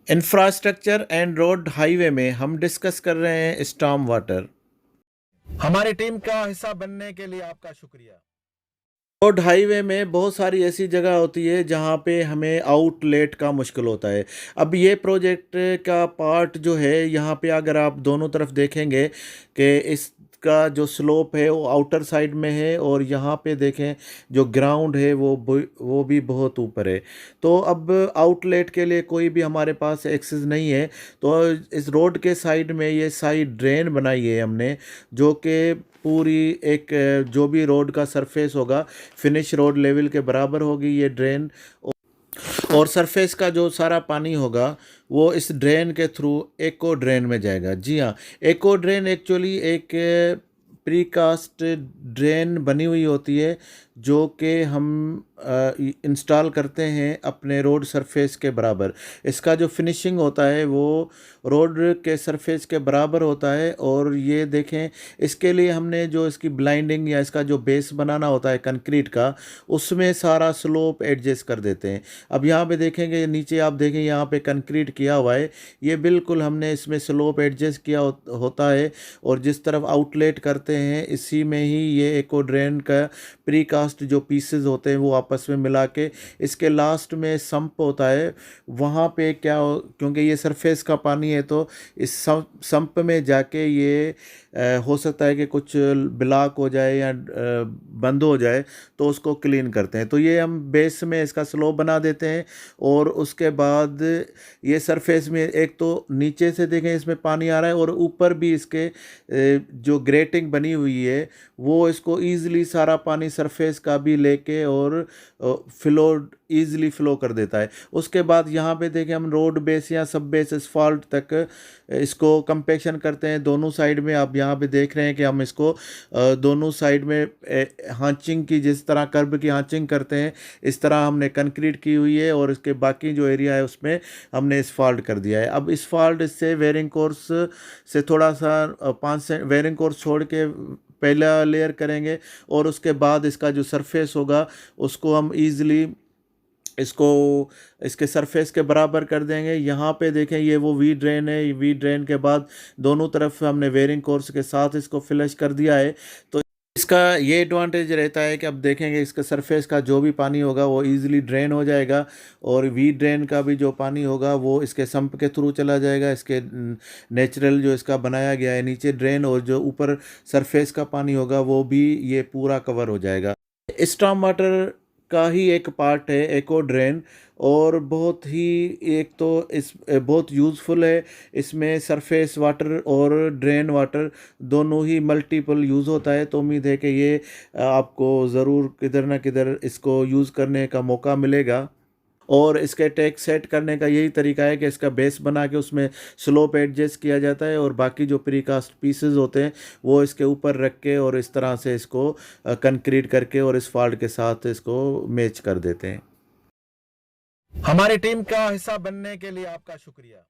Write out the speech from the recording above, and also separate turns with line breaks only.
Infrastructure and road highway में हम discuss कर रहे हैं स्टॉर्म वाटर। हमारी टीम का हिस्सा बनने के लिए आपका शुक्रिया। रोड हाईवे में बहुत सारी ऐसी जगह होती है जहाँ पे हमें आउटलेट का मुश्किल होता है। अब ये प्रोजेक्ट का पार्ट जो है, यहाँ पे अगर आप दोनों तरफ देखेंगे कि इसका जो स्लोप है वो आउटर साइड में है, और यहाँ पे देखें जो ग्राउंड है वो भी बहुत ऊपर है। तो अब आउटलेट के लिए कोई भी हमारे पास एक्सेस नहीं है। तो इस रोड के साइड में ये साइड ड्रेन बनाई है हमने, जो कि पूरी एक जो भी रोड का सरफेस होगा फिनिश रोड लेवल के बराबर होगी ये ड्रेन। और सरफेस का जो सारा पानी होगा वो इस ड्रेन के थ्रू एको ड्रेन में जाएगा। जी हाँ, एको ड्रेन एक्चुअली एक प्रीकास्ट ड्रेन बनी हुई होती है, जो कि हम इंस्टॉल करते हैं अपने रोड सरफेस के बराबर। इसका जो फिनिशिंग होता है वो रोड के सरफेस के बराबर होता है। और ये देखें, इसके लिए हमने जो इसकी ब्लाइंडिंग या इसका जो बेस बनाना होता है कंक्रीट का, उसमें सारा स्लोप एडजस्ट कर देते हैं। अब यहाँ पे देखेंगे, नीचे आप देखें यहाँ पे कंक्रीट किया हुआ है, ये बिल्कुल हमने इसमें स्लोप एडजस्ट किया होता है। और जिस तरफ आउटलेट करते हैं इसी में ही ये एको ड्रेन का प्रीकास्ट जो पीसेस होते हैं वो आपस में मिला के इसके लास्ट में संप होता है। वहाँ पे क्योंकि ये सरफेस का पानी है, तो इस संप में जाके ये हो सकता है कि कुछ ब्लॉक हो जाए या बंद हो जाए, तो उसको क्लीन करते हैं। तो ये हम बेस में इसका स्लोप बना देते हैं। और उसके बाद ये सरफेस में एक तो नीचे से देखें इसमें पानी आ रहा है, और ऊपर भी इसके जो ग्रेटिंग बनी हुई है वो इसको ईज़िली सारा पानी सरफेस का भी लेके और फ्लो ईज़िली फ्लो कर देता है। उसके बाद यहाँ पे देखें हम रोड बेस या सब बेस एस्फाल्ट तक इसको कंपैक्शन करते हैं दोनों साइड में। आप यहाँ पे देख रहे हैं कि हम इसको दोनों साइड में हांचिंग की, जिस तरह कर्ब की हांचिंग करते हैं इस तरह हमने कंक्रीट की हुई है, और इसके बाकी जो एरिया है उसमें हमने एस्फाल्ट कर दिया है। अब एस्फाल्ट से वेयरिंग कोर्स से थोड़ा सा 5 वेयरिंग कोर्स छोड़ के पहला लेयर करेंगे, और उसके बाद इसका जो सरफेस होगा उसको हम ईज़िली इसको इसके सरफेस के बराबर कर देंगे। यहाँ पे देखें ये वो वी ड्रेन है, वी ड्रेन के बाद दोनों तरफ हमने वेयरिंग कोर्स के साथ इसको फ्लश कर दिया है। तो इसका ये एडवांटेज रहता है कि अब देखेंगे इसके सरफेस का जो भी पानी होगा वो इजीली ड्रेन हो जाएगा, और वी ड्रेन का भी जो पानी होगा वो इसके सम्प के थ्रू चला जाएगा। इसके नेचुरल जो इसका बनाया गया है नीचे ड्रेन, और जो ऊपर सरफेस का पानी होगा वो भी ये पूरा कवर हो जाएगा। स्टॉर्म वाटर का ही एक पार्ट है एको ड्रेन, और बहुत ही एक तो इस बहुत यूज़फुल है। इसमें सरफेस वाटर और ड्रेन वाटर दोनों ही मल्टीपल यूज़ होता है। तो उम्मीद है कि ये आपको ज़रूर किधर ना किधर इसको यूज़ करने का मौका मिलेगा। और इसके टैग सेट करने का यही तरीका है कि इसका बेस बना के उसमें स्लोप एडजस्ट किया जाता है, और बाकी जो प्रीकास्ट पीसेस होते हैं वो इसके ऊपर रख के और इस तरह से इसको कंक्रीट करके और इस फाल्ट के साथ इसको मैच कर देते हैं। हमारी टीम का हिस्सा बनने के लिए आपका शुक्रिया।